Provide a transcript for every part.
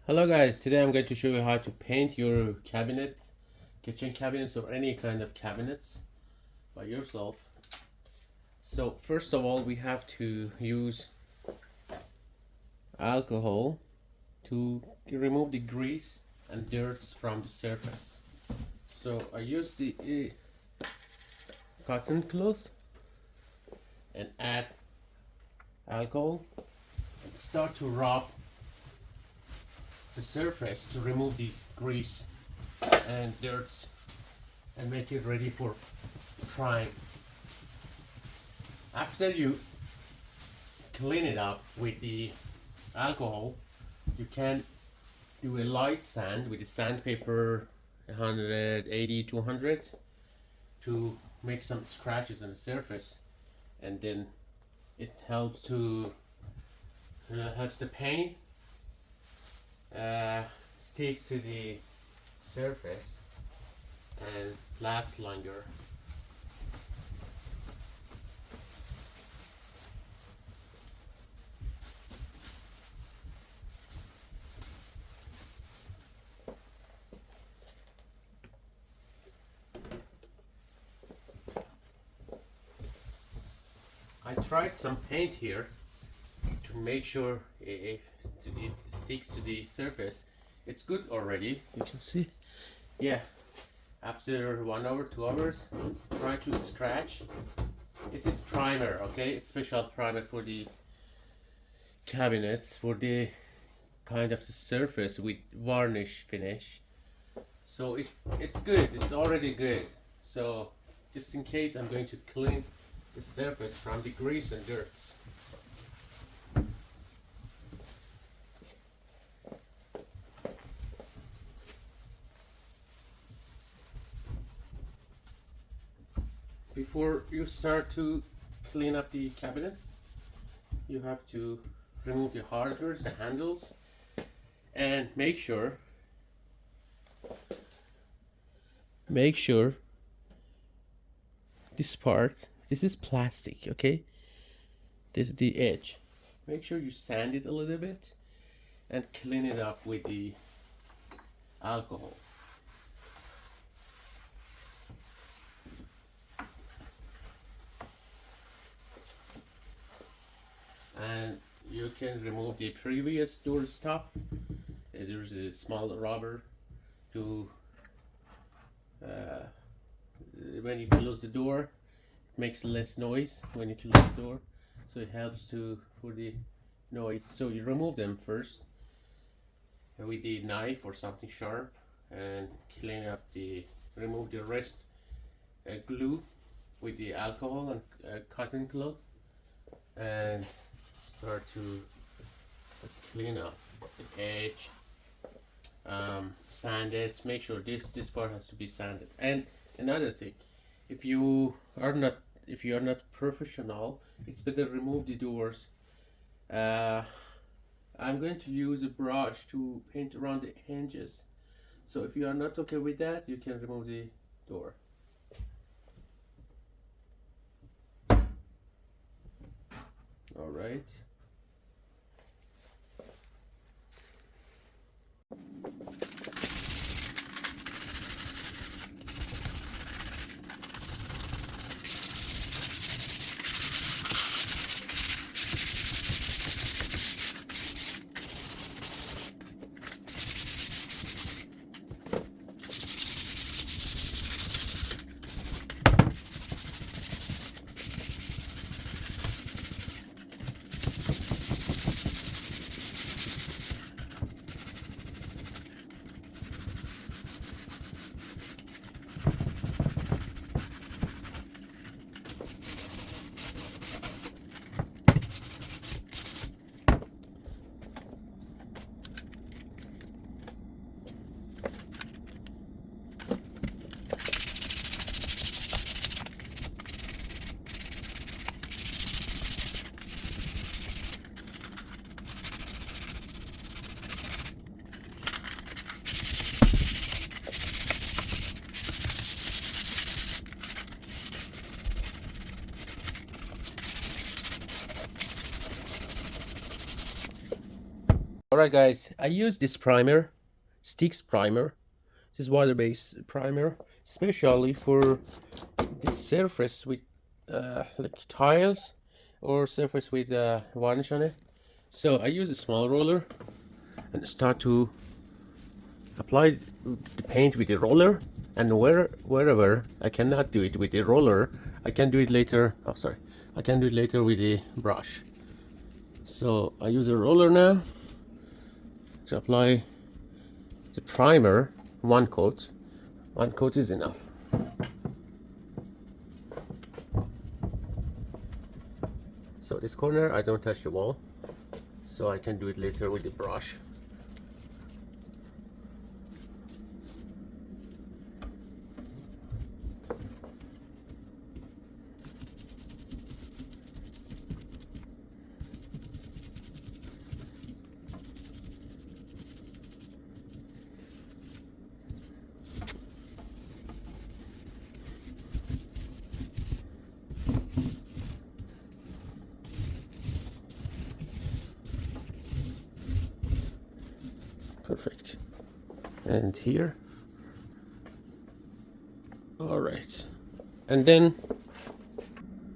Hello guys, today I'm going to show you how to paint your cabinet, kitchen cabinets or any kind of cabinets by yourself. So first of all we have to use alcohol to remove the grease and dirt from the surface. So I use the cotton cloth and add alcohol and start to rub the surface to remove the grease and dirt and make it ready for frying. After you clean it up with the alcohol, you can do a light sand with the sandpaper 180 to 100 to make some scratches on the surface, and then it helps to helps the paint sticks to the surface and lasts longer. I tried some paint here to make sure it sticks to the surface. It's good already, you can see. Yeah, after 1 hour, 2 hours, try to scratch. It is primer, okay, special primer for the cabinets, for the kind of the surface with varnish finish. So it's good, it's already good. So just in case, I'm going to clean the surface from the grease and dirt. Before you start to clean up the cabinets, you have to remove the hardware, the handles, and make sure this part, this is plastic, okay? This is the edge. Make sure you sand it a little bit and clean it up with the alcohol. And you can remove the previous door stop. There's a small rubber to when you close the door, it makes less noise when you close the door, so it helps to for the noise. So you remove them first with the knife or something sharp and clean up remove the rest glue with the alcohol and cotton cloth, and start to clean up the edge, sand it. Make sure this part has to be sanded. And another thing, if you are not professional, it's better remove the doors. I'm going to use a brush to paint around the hinges, so if you are not okay with that, you can remove the door. All right. Alright guys, I use this primer, Stix primer. This is water-based primer, especially for the surface with like tiles or surface with varnish on it. So I use a small roller and start to apply the paint with the roller, and wherever I cannot do it with the roller, I can do it later. Oh, sorry, I can do it later with the brush. So I use a roller now to apply the primer. One coat is enough. So this corner I don't touch the wall, so I can do it later with the brush. Perfect. And here. All right. And then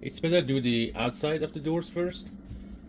it's better do the outside of the doors first,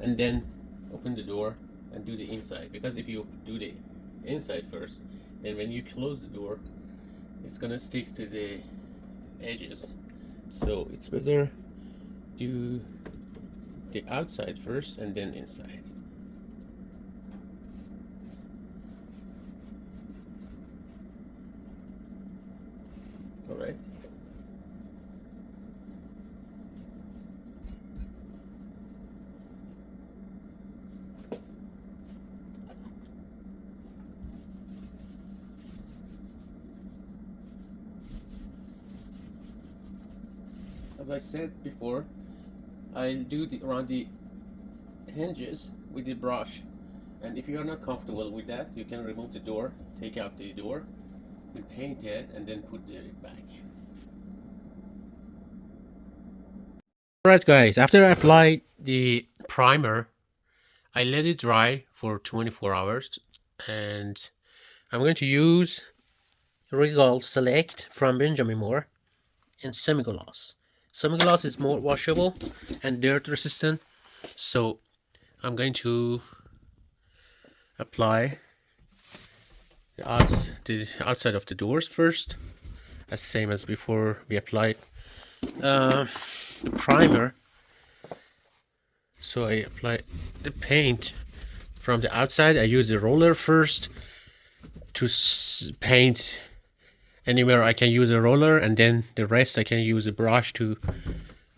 and then open the door and do the inside. Because if you do the inside first, then when you close the door, it's gonna stick to the edges. So it's better do the outside first and then inside. All right. As I said before, I do around the hinges with the brush, and if you are not comfortable with that, you can remove the door, take out the door, and paint it, and then put it back. Alright guys, after I apply the primer, I let it dry for 24 hours, and I'm going to use Regal Select from Benjamin Moore and semi-gloss. Semi-gloss is more washable and dirt resistant, so I'm going to apply the outside of the doors first, as same as before we applied the primer. So I apply the paint from the outside. I use the roller first to paint anywhere I can use a roller, and then the rest I can use a brush to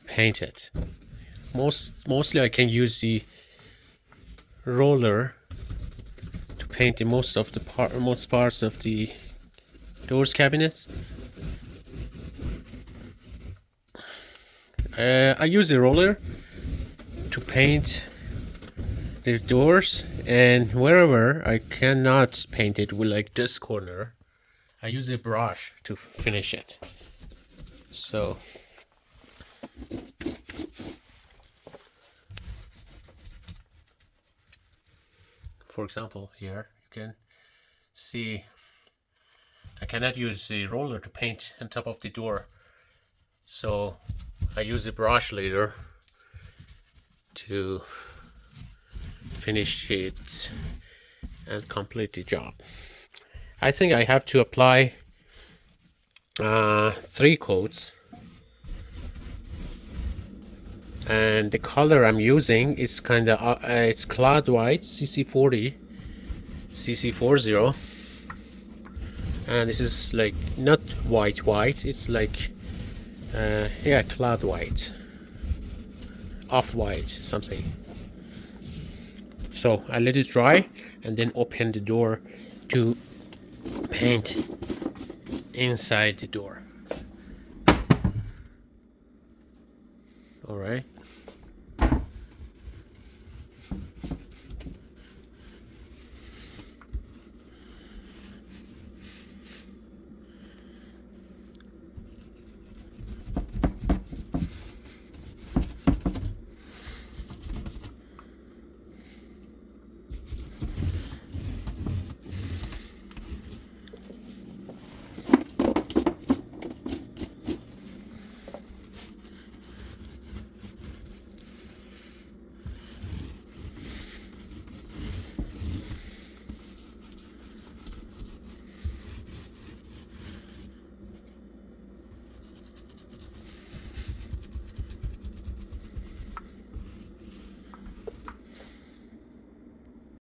paint it. Mostly I can use the roller to paint the most parts of the doors cabinets. I use the roller to paint the doors, and wherever I cannot paint it with, like this corner, I use a brush to finish it. So for example, here you can see I cannot use the roller to paint on top of the door, so I use a brush later to finish it and complete the job. I think I have to apply 3 coats, and the color I'm using is kind of it's Cloud White CC40, and this is like not white, it's like yeah, Cloud White, off-white something. So I let it dry and then open the door to paint inside the door. All right.